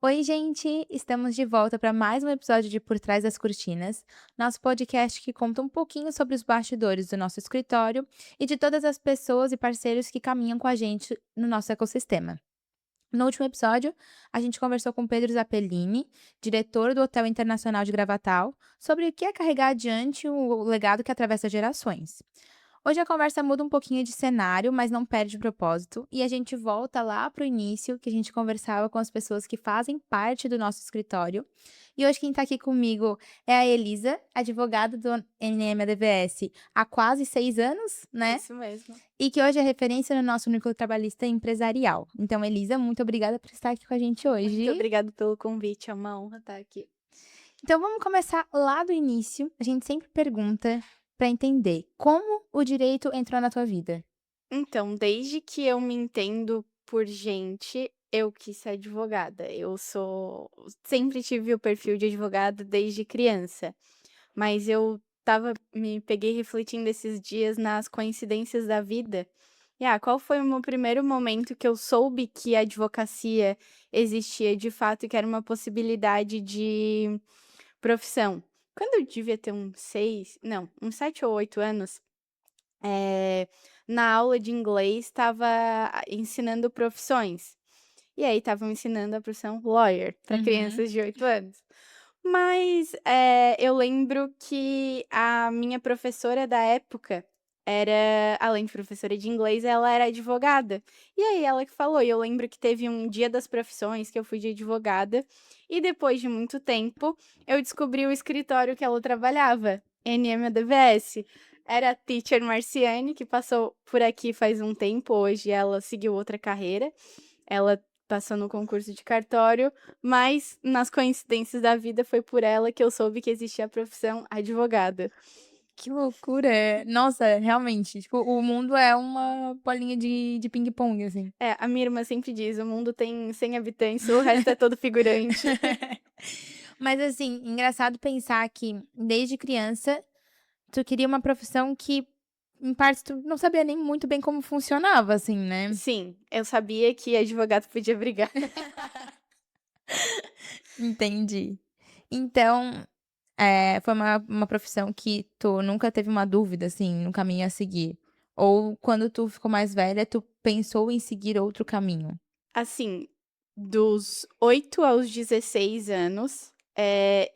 Oi, gente! Estamos de volta para mais um episódio de Por Trás das Cortinas, nosso podcast que conta um pouquinho sobre os bastidores do nosso escritório e de todas as pessoas e parceiros que caminham com a gente no nosso ecossistema. No último episódio, a gente conversou com Pedro Zappellini, diretor do Hotel Internacional de Gravatal, sobre o que é carregar adiante o legado que atravessa gerações. Hoje a conversa muda um pouquinho de cenário, mas não perde o propósito, e a gente volta lá para o início, que a gente conversava com as pessoas que fazem parte do nosso escritório. E hoje quem está aqui comigo é a Elisa, advogada do NMADVS há quase 6 anos, né? Isso mesmo. E que hoje é referência no nosso núcleo trabalhista empresarial. Então, Elisa, muito obrigada por estar aqui com a gente Muito hoje. obrigada pelo convite, é uma honra estar aqui. Então, vamos começar lá do início. A gente sempre pergunta para entender como o direito entrou na tua vida. Então, desde que eu me entendo por gente, eu quis ser advogada. Sempre tive o perfil de advogada desde criança, mas eu me peguei refletindo esses dias nas coincidências da vida. Qual foi o meu primeiro momento que eu soube que a advocacia existia de fato e que era uma possibilidade de profissão? Quando eu devia ter uns 7 ou 8 anos, na aula de inglês estava ensinando profissões. E aí estavam ensinando a profissão lawyer para Uhum. crianças de 8 anos. Mas, eu lembro que a minha professora da época além de professora de inglês, ela era advogada. E aí ela que falou, e eu lembro que teve um dia das profissões que eu fui de advogada, e depois de muito tempo, eu descobri o escritório que ela trabalhava, NMADVS. Era a teacher Marciane, que passou por aqui faz um tempo, hoje ela seguiu outra carreira. Ela passou no concurso de cartório, mas nas coincidências da vida foi por ela que eu soube que existia a profissão advogada. Que loucura! Nossa, realmente, tipo, o mundo é uma bolinha de pingue-pongue, assim. É, a minha irmã sempre diz: "O mundo tem 100 habitantes, o resto é todo figurante". Mas, assim, engraçado pensar que, desde criança, tu queria uma profissão que, em partes, tu não sabia nem muito bem como funcionava, assim, né? Sim, eu sabia que advogado podia brigar. Entendi. Então, foi uma profissão que tu nunca teve uma dúvida, assim, no caminho a seguir? Ou quando tu ficou mais velha, tu pensou em seguir outro caminho? Assim, dos 8 aos 16 anos,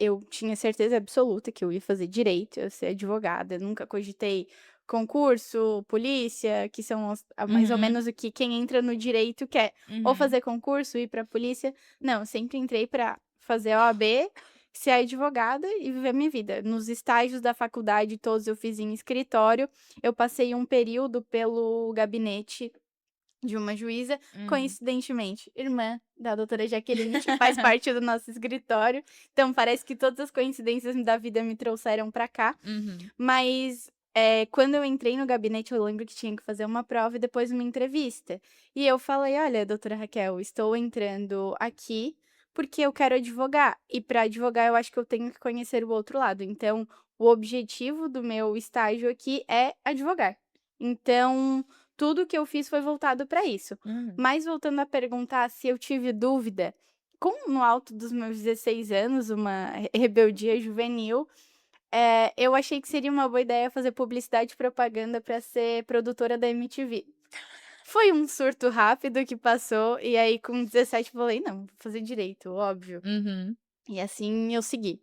eu tinha certeza absoluta que eu ia fazer direito, eu ia ser advogada, nunca cogitei concurso, polícia, que são mais ou Uhum, menos o que quem entra no direito quer, ou uhum. fazer concurso, ir pra polícia. Não, eu sempre entrei para fazer a OAB, ser advogada e viver minha vida. Nos estágios da faculdade, todos eu fiz em escritório, eu passei um período pelo gabinete de uma juíza, Hum. coincidentemente, irmã da doutora Jaqueline, que faz parte do nosso escritório, então parece que todas as coincidências da vida me trouxeram pra cá, Uhum. mas, quando eu entrei no gabinete, eu lembro que tinha que fazer uma prova e depois uma entrevista. E eu falei: "Olha, doutora Raquel, estou entrando aqui, porque eu quero advogar, e para advogar eu acho que eu tenho que conhecer o outro lado, então o objetivo do meu estágio aqui é advogar". Então tudo que eu fiz foi voltado para isso. Hum. Mas voltando a perguntar se eu tive dúvida, como no alto dos meus 16 anos, uma rebeldia juvenil, eu achei que seria uma boa ideia fazer publicidade e propaganda para ser produtora da MTV. Foi um surto rápido que passou, e aí com 17 eu falei: "Não, vou fazer direito, óbvio". Uhum. E assim eu segui.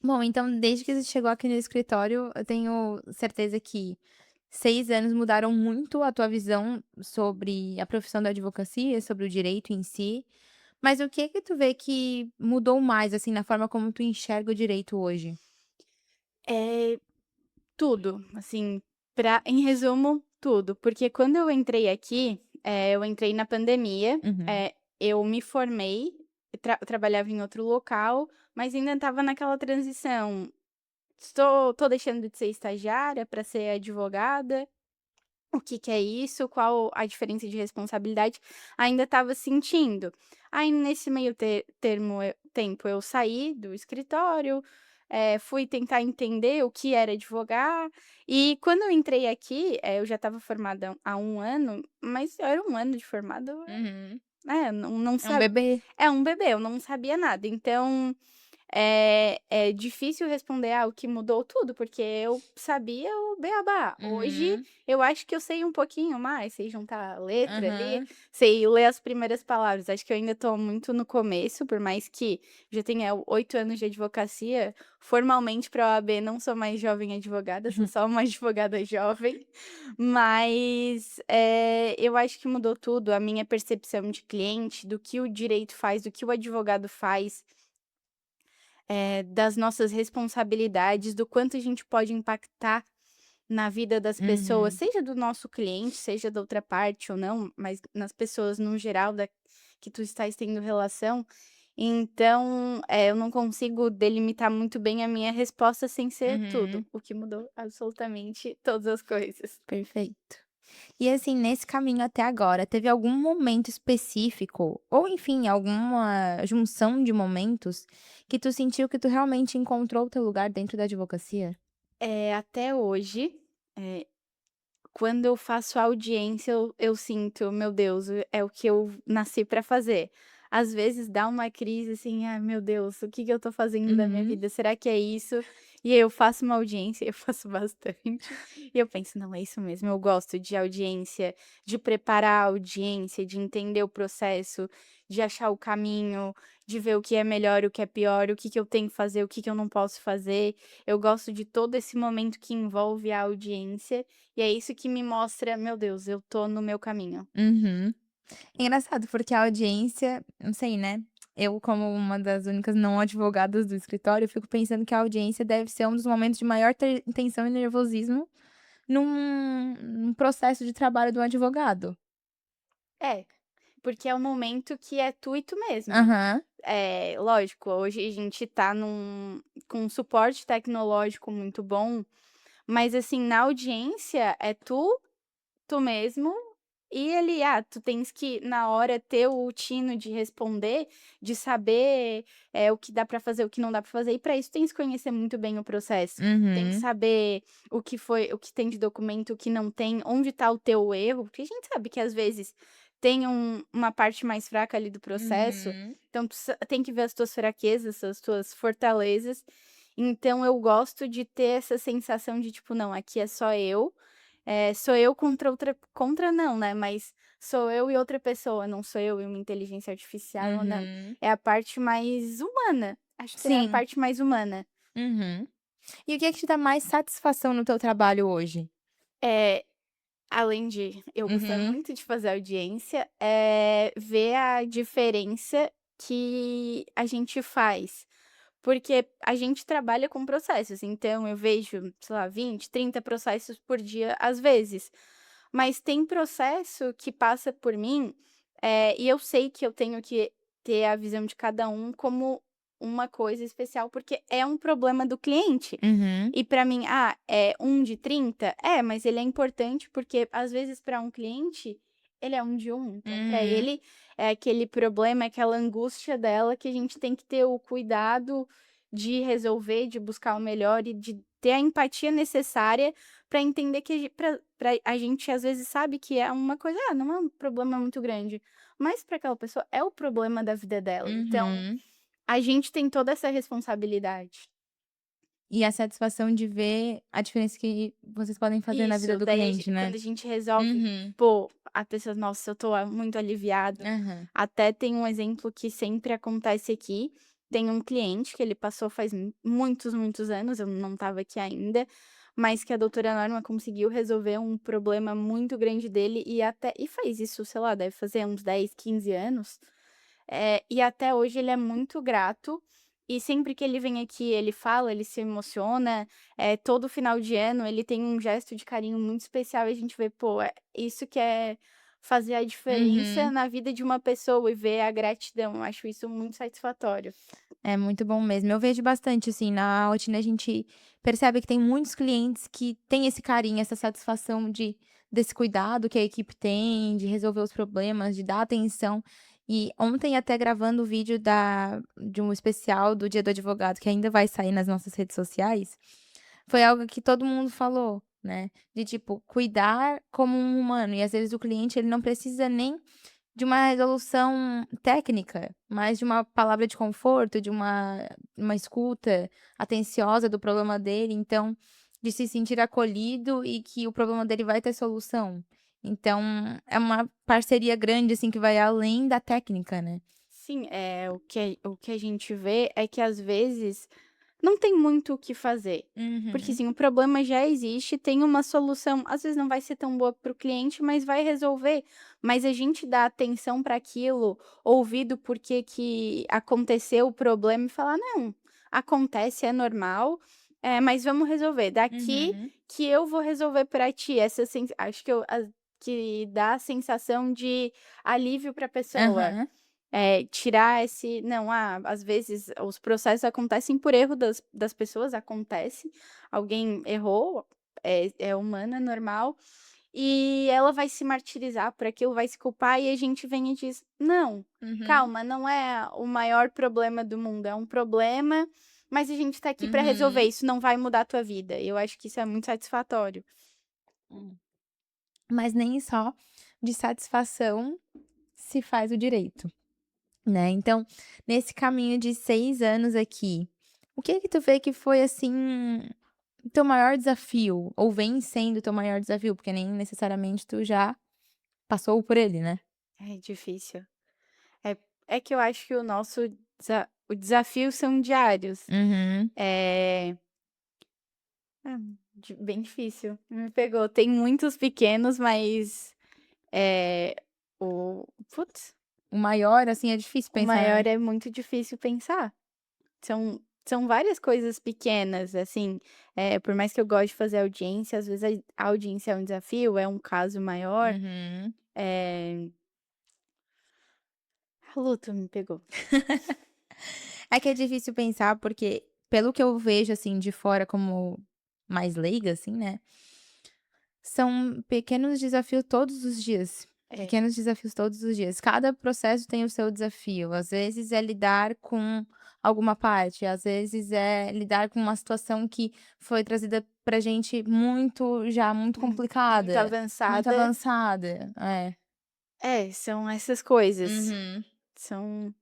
Bom, então desde que você chegou aqui no escritório, eu tenho certeza que 6 anos mudaram muito a tua visão sobre a profissão da advocacia, sobre o direito em si. Mas o que que tu vê que mudou mais, assim, na forma como tu enxerga o direito hoje? É tudo, assim, em resumo, tudo, porque quando eu entrei aqui, eu entrei na pandemia, Uhum. eu me formei, trabalhava em outro local, mas ainda estava naquela transição, tô deixando de ser estagiária para ser advogada, o que que é isso, qual a diferença de responsabilidade, ainda estava sentindo. Aí nesse meio tempo eu saí do escritório, fui tentar entender o que era advogar, e quando eu entrei aqui, eu já estava formada há um ano, mas era um ano de formado, Uhum. não É um sabe, bebê. é um bebê, eu não sabia nada. Então, é difícil responder: "Ah, o que mudou tudo", porque eu sabia o beabá. Hoje, Uhum, eu acho que eu sei um pouquinho mais, sei juntar a letra ali, aham. sei ler as primeiras palavras. Acho que eu ainda estou muito no começo, por mais que já tenha 8 anos de advocacia, formalmente para a OAB não sou mais jovem advogada, sou só uma advogada jovem. Mas, eu acho que mudou tudo, a minha percepção de cliente, do que o direito faz, do que o advogado faz, das nossas responsabilidades, do quanto a gente pode impactar na vida das pessoas, Uhum, seja do nosso cliente, seja da outra parte ou não, mas nas pessoas no geral que tu estás tendo relação. Então, eu não consigo delimitar muito bem a minha resposta sem ser tudo, uhum. o que mudou absolutamente todas as coisas. Perfeito. E assim, nesse caminho até agora, teve algum momento específico, ou enfim, alguma junção de momentos, que tu sentiu que tu realmente encontrou o teu lugar dentro da advocacia? Até hoje, eh quando eu faço audiência, eu sinto: "Meu Deus, é o que eu nasci para fazer". Às vezes dá uma crise, assim: "Ai, meu Deus, o que que eu tô fazendo da minha Uhum, vida? Será que é isso?". E aí eu faço uma audiência, eu faço bastante, e eu penso: "Não, é isso mesmo, eu gosto de audiência, de preparar a audiência, de entender o processo, de achar o caminho, de ver o que é melhor, o que é pior, o que que eu tenho que fazer, o que que eu não posso fazer". Eu gosto de todo esse momento que envolve a audiência, e é isso que me mostra: "Meu Deus, eu tô no meu caminho". uhum. Engraçado, porque a audiência, não sei, né, eu como uma das únicas não advogadas do escritório, eu fico pensando que a audiência deve ser um dos momentos de maior tensão e nervosismo num processo de trabalho do advogado. É, porque é o momento que é tu e tu mesma. Aham. Lógico, hoje a gente tá com um suporte tecnológico muito bom, mas, assim, na audiência é tu mesmo, e ele, tu tens que na hora ter o tino de responder, de saber, o que dá pra fazer, o que não dá pra fazer, e pra isso tens que conhecer muito bem o processo. Tem que Uhum. saber o que tem de documento, o que não tem, onde tá o teu erro, porque a gente sabe que às vezes tem uma parte mais fraca ali do processo, Uhum. então tu tem que ver as tuas fraquezas, as tuas fortalezas. Então eu gosto de ter essa sensação de tipo: "Não, aqui é só eu, sou eu contra outra", contra não, né, mas sou eu e outra pessoa, não sou eu e uma inteligência artificial, não. Uhum. É a parte mais humana, acho que seria a Sim. parte mais humana. Uhum. E o que é que te dá mais satisfação no teu trabalho hoje? É, além de eu gostar Uhum. muito de fazer audiência, ver a diferença que a gente faz. Porque a gente trabalha com processos, então eu vejo, sei lá, 20, 30 processos por dia às vezes. Mas tem processo que passa por mim, e eu sei que eu tenho que ter a visão de cada um como uma coisa especial, porque é um problema do cliente. Uhum. E para mim, é um de 30, é, mas ele é importante porque às vezes para um cliente, ele é um de um. Então para Uhum. ele é aquele problema, é aquela angústia dela que a gente tem que ter o cuidado de resolver, de buscar o melhor e de ter a empatia necessária para entender que pra a gente às vezes sabe que é uma coisa, não é um problema muito grande, mas para aquela pessoa é o problema da vida dela. Então, Uhum. a gente tem toda essa responsabilidade. E a satisfação de ver a diferença que vocês podem fazer na vida Isso, do daí cliente, quando né? a gente resolve, Uhum. pô, a pessoa: "Nossa, eu tô muito aliviada". Aham. Até tem um exemplo que sempre acontece aqui, tem um cliente que ele passou faz muitos, muitos anos, eu não estava aqui ainda, mas que a doutora Norma conseguiu resolver um problema muito grande dele e faz isso, sei lá, deve fazer uns 10, 15 anos. E até hoje ele é muito grato, e sempre que ele vem aqui, ele fala, ele se emociona, todo final de ano ele tem um gesto de carinho muito especial e a gente vê, pô, isso que é fazer a diferença Uhum. na vida de uma pessoa e ver a gratidão, eu acho isso muito satisfatório. É muito bom mesmo. Eu vejo bastante, assim, na rotina a gente percebe que tem muitos clientes que têm esse carinho, essa satisfação desse cuidado que a equipe tem, de resolver os problemas, de dar atenção. E ontem, até gravando o vídeo de um especial do Dia do Advogado, que ainda vai sair nas nossas redes sociais, foi algo que todo mundo falou, né? De tipo, cuidar como um humano. E às vezes o cliente ele não precisa nem de uma resolução técnica, mas de uma palavra de conforto, de uma escuta atenciosa do problema dele, então, de se sentir acolhido e que o problema dele vai ter solução. Então, é uma parceria grande, assim, que vai além da técnica, né. Sim, o que a gente vê é que às vezes não tem muito o que fazer. Porque Uhum, assim, o problema já existe, tem uma solução, às vezes não vai ser tão boa para o cliente, mas vai resolver. Mas a gente dá atenção para aquilo, ouvir do porquê que aconteceu o problema e falar: "Não, acontece, é normal, mas vamos resolver. Daqui uhum, que eu vou resolver para ti". Acho que dá a sensação de alívio para a pessoa. aham, Tirar esse não, às vezes os processos acontecem por erro das pessoas, acontece, alguém errou, é humano, é normal, e ela vai se martirizar por aquilo, vai se culpar e a gente vem e diz: "Não, uhum, calma, não é o maior problema do mundo, é um problema, mas a gente tá aqui para resolver, uhum. isso não vai mudar a tua vida". Eu acho que isso é muito satisfatório. Hum. Mas nem só de satisfação se faz o direito, né. Então, nesse caminho de 6 anos aqui, o que que tu vê que foi, assim, o teu maior desafio? Ou vem sendo o teu maior desafio? Porque nem necessariamente tu já passou por ele, né. É difícil. É é que eu acho que o desafio são diários. Uhum. Eh bem difícil, me pegou. Tem muitos pequenos, mas, eh, o putz, O maior, assim, é difícil o pensar, maior né. é muito difícil pensar. São várias coisas pequenas, assim, por mais que eu goste de fazer audiência, às vezes a audiência é um desafio, é um caso maior, Uhum. eh, a luta me pegou. É que é difícil pensar, porque pelo que eu vejo, assim, de fora como mais leiga, assim, né, são pequenos desafios todos os dias, É, pequenos desafios todos os dias. Cada processo tem o seu desafio, às vezes é lidar com alguma parte, às vezes é lidar com uma situação que foi trazida pra gente muito muito complicada, muito avançada. avançada. É. São essas coisas. Uhum, São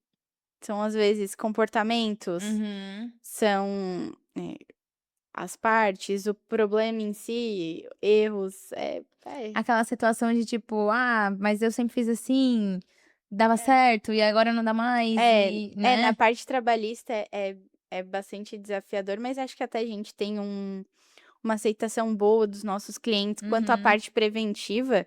são às vezes comportamentos, uhum. são, as partes, o problema em si, erros, Aquela situação de tipo: "Ah, mas eu sempre fiz assim, dava certo e agora não dá mais", e na né? parte trabalhista é bastante desafiador, mas acho que até a gente tem uma aceitação boa dos nossos clientes. Quanto à Uhum, parte preventiva,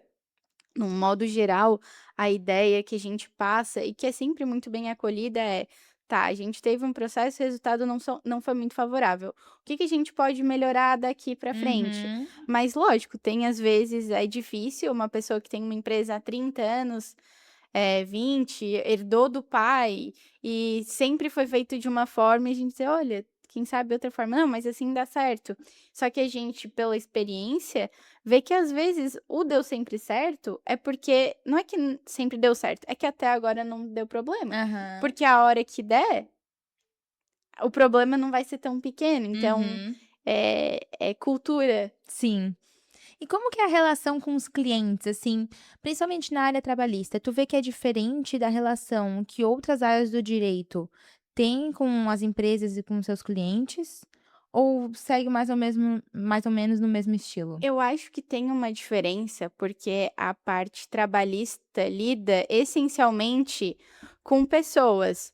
num modo geral, a ideia que a gente passa e que é sempre muito bem acolhida é: "Tá, a gente teve um processo, o resultado não foi muito favorável. O que que a gente pode melhorar daqui para frente?". uhum. Mas lógico, tem às vezes é difícil, uma pessoa que tem uma empresa há 30 anos, 20, herdou do pai e sempre foi feito de uma forma e a gente dizer: "Olha, quem sabe outra forma". "Não, mas assim dá certo". Só que a gente, pela experiência, vê que às vezes o deu sempre certo é porque não é que sempre deu certo, é que até agora não deu problema. Aham. Porque a hora que der, o problema não vai ser tão pequeno, então, Uhum. é cultura. Sim. E como que é a relação com os clientes, assim, principalmente na área trabalhista? Tu vê que é diferente da relação que outras áreas do direito têm com as empresas e com seus clientes? Ou segue mais ou menos no mesmo estilo? Eu acho que tem uma diferença, porque a parte trabalhista lida essencialmente com pessoas.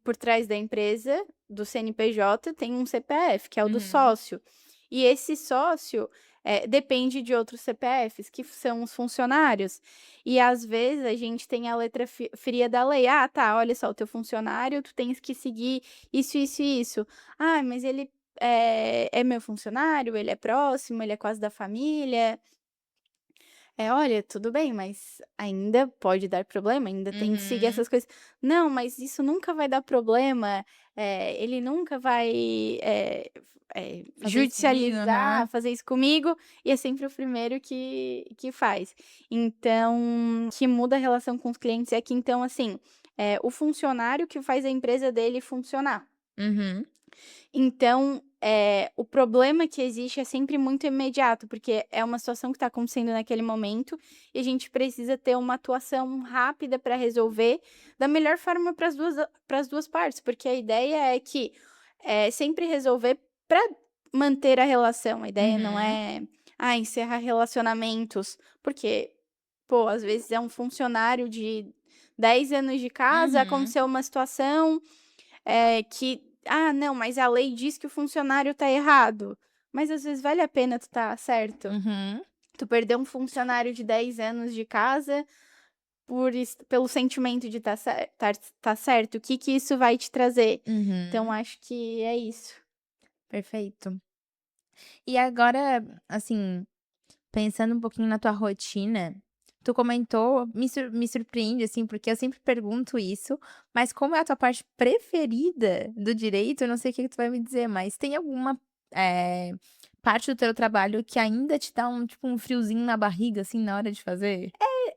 Por trás da empresa, do CNPJ, tem um CPF, que é o do Uhum. sócio. E esse sócio depende de outros CPFs, que são os funcionários. E às vezes a gente tem a letra fria da lei. Ah, tá, olha só, o teu funcionário, tu tens que seguir isso, isso e isso. Ah, mas ele é meu funcionário, ele é próximo, ele é quase da família. Olha, tudo bem, mas ainda pode dar problema, ainda tem que seguir Uhum. essas coisas. Não, mas isso nunca vai dar problema, ele nunca vai, Fazer isso comigo? judicializar, Aham. fazer isso comigo, e é sempre o primeiro que faz. Então, que muda a relação com os clientes é que então, assim, o funcionário que faz a empresa dele funcionar. Uhum. Então, o problema que existe é sempre muito imediato, porque é uma situação que está acontecendo naquele momento e a gente precisa ter uma atuação rápida para resolver da melhor forma para as 2 partes, porque a ideia é que, sempre resolver para manter a relação, a ideia não Uhum, é, encerrar relacionamentos, porque, pô, às vezes é um funcionário de 10 anos de casa, uhum, aconteceu uma situação que: "Ah, não, mas a lei diz que o funcionário tá errado", mas às vezes vale a pena tu tá certo. uhum, Tu perder um funcionário de 10 anos de casa pelo sentimento de tá certo, o que que isso vai te trazer? Então uhum. acho que é isso. Perfeito. E agora, assim, pensando um pouquinho na tua rotina, tu comentou, me surpreende, assim, porque eu sempre pergunto isso, mas como é a tua parte preferida do direito, eu não sei o que que tu vai me dizer, mas tem alguma, eh, parte do teu trabalho que ainda te dá um, tipo, um friozinho na barriga, assim, na hora de fazer?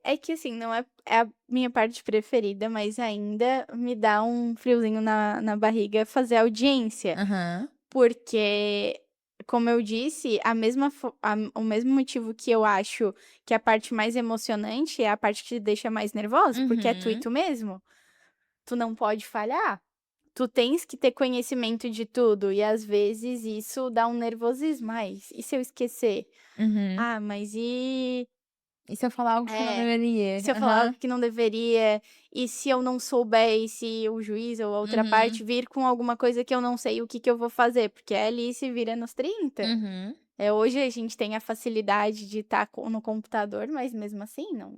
É que assim, não é a minha parte preferida, mas ainda me dá um friozinho na barriga fazer audiência. Aham. Porque, como eu disse, a mesma fo a o mesmo motivo que eu acho que a parte mais emocionante é a parte que te deixa mais nervosa, porque é tu e Uhum. tu mesmo. Tu não pode falhar, tu tens que ter conhecimento de tudo e às vezes isso dá um nervosismo. "Ai, e se eu esquecer? Uhum. Ah, mas e" E se eu falar algo que não é. deveria? Se eu falar algo Aham. que não deveria, e se eu não souber, e se o juiz ou a outra Uhum. parte vir com alguma coisa que eu não sei, o que que eu vou fazer? Porque é ali se vira nos 30. Uhum. Hoje a gente tem a facilidade de estar no computador, mas mesmo assim não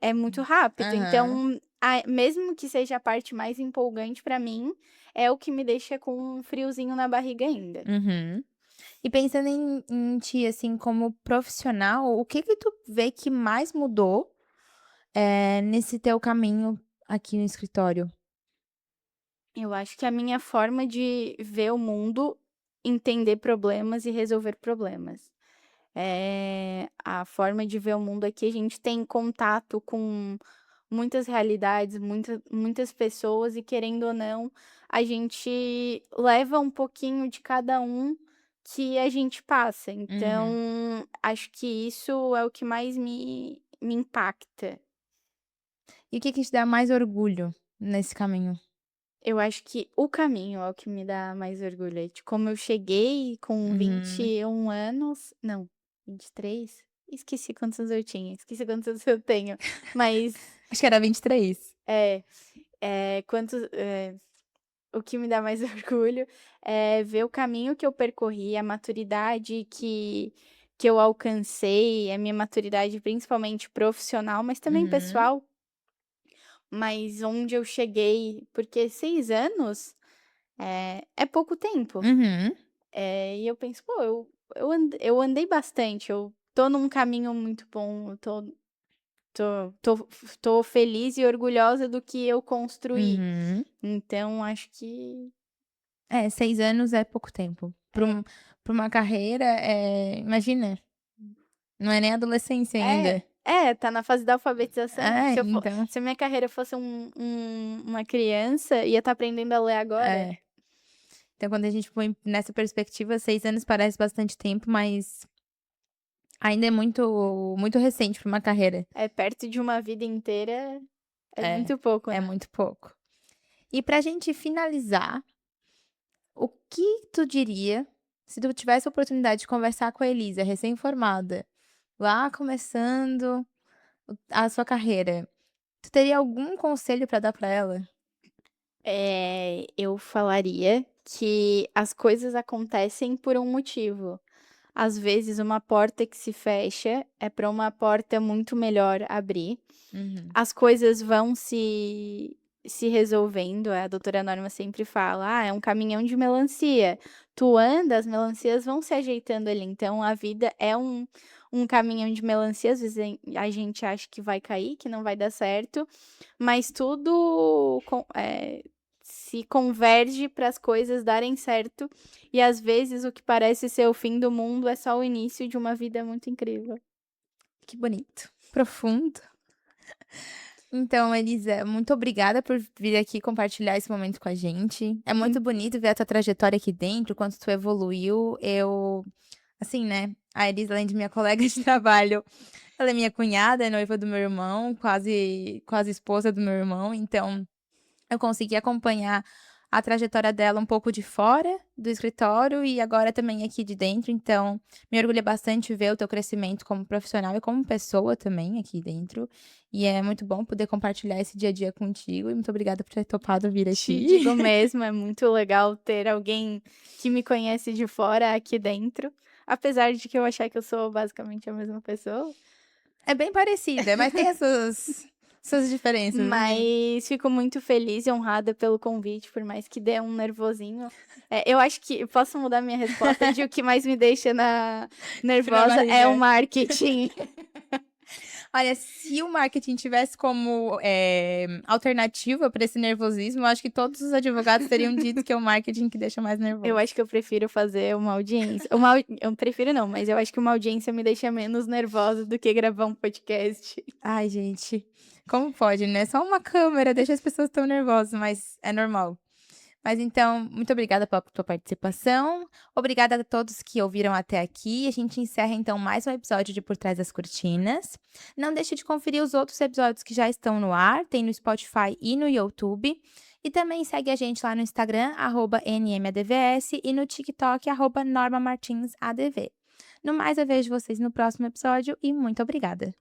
é muito rápido. Aham. Então, mesmo que seja a parte mais empolgante pra mim, é o que me deixa com um friozinho na barriga ainda. Uhum. E pensando em ti, assim, como profissional, o que que tu vê que mais mudou, nesse teu caminho aqui no escritório? Eu acho que a minha forma de ver o mundo, entender problemas e resolver problemas. A forma de ver o mundo aqui, a gente tem contato com muitas realidades, muitas pessoas e querendo ou não, a gente leva um pouquinho de cada um que a gente passa. Uhum. Então, acho que isso é o que mais me impacta. E o que que te dá mais orgulho nesse caminho? Eu acho que o caminho é o que me dá mais orgulho, de como eu cheguei com Uhum. 21 anos, não, 23, esqueci quantos anos eu tinha, esqueci quantos anos eu tenho, mas Acho que era 23. é, o que me dá mais orgulho é ver o caminho que eu percorri, a maturidade que eu alcancei, a minha maturidade principalmente profissional, mas também Uhum. pessoal, mas onde eu cheguei, porque 6 anos é pouco tempo. Uhum. E eu penso: "Pô, eu andei bastante, eu tô num caminho muito bom, eu tô feliz e orgulhosa do que eu construí". Uhum. Então acho que É, 6 anos é pouco tempo. é. Pra uma carreira, imagina, não é nem adolescência ainda. Tá na fase da alfabetização. É, então, Se a minha carreira fosse uma criança, ia estar aprendendo a ler agora. é. Então quando a gente põe nessa perspectiva, 6 anos parece bastante tempo, mas ainda é muito recente pra uma carreira. É perto de uma vida inteira, é É, muito pouco, é né. muito pouco. E pra gente finalizar, o que tu diria se tu tivesse a oportunidade de conversar com a Elisa, recém-formada, lá começando a sua carreira, tu teria algum conselho pra dar pra ela? Eu falaria que as coisas acontecem por um motivo. Às vezes, uma porta que se fecha é para uma porta muito melhor abrir. Uhum, As coisas vão se resolvendo, a doutora Norma sempre fala: "Ah, é um caminhão de melancia. Tu anda, as melancias vão se ajeitando ali". Então a vida é um caminhão de melancia, às vezes a gente acha que vai cair, que não vai dar certo, mas tudo se converge para as coisas darem certo, e às vezes o que parece ser o fim do mundo é só o início de uma vida muito incrível. que bonito, profundo. Então, Elisa, muito obrigada por vir aqui compartilhar esse momento com a gente. É muito Hum. bonito ver a tua trajetória aqui dentro, quanto tu evoluiu. Assim, né, a Elisa, além de minha colega de trabalho, ela é minha cunhada, é noiva do meu irmão, quase esposa do meu irmão, então eu consegui acompanhar a trajetória dela um pouco de fora do escritório e agora também aqui de dentro, então me orgulha bastante ver o teu crescimento como profissional e como pessoa também aqui dentro. E é muito bom poder compartilhar esse dia a dia contigo e muito obrigada por ter topado vir Te aqui. digo mesmo, é muito legal ter alguém que me conhece de fora aqui dentro, apesar de que eu achar que eu sou basicamente a mesma pessoa. É bem parecida, mas tem as suas diferenças, né. Mas fico muito feliz e honrada pelo convite, por mais que dê um nervosinho. Eu acho que posso mudar minha resposta de o que mais me deixa Na nervosa é o barriga. marketing. Olha, se o marketing tivesse como, alternativa para esse nervosismo, eu acho que todos os advogados teriam dito que é o marketing que deixa mais Eu nervoso. acho que eu prefiro fazer uma audiência. Eu prefiro não, mas eu acho que uma audiência me deixa menos nervosa do que gravar um podcast. Ai, gente, como pode, né? Só uma câmera deixa as pessoas tão nervosas, mas é normal. Mas então, muito obrigada pela tua participação. Obrigada a todos que ouviram até aqui. A gente encerra então mais um episódio de Por Trás das Cortinas. Não deixe de conferir os outros episódios que já estão no ar, tem no Spotify e no YouTube. E também segue a gente lá no Instagram, @nmadvs, e no TikTok, @normamartinsadv. No mais, eu vejo vocês no próximo episódio e muito obrigada.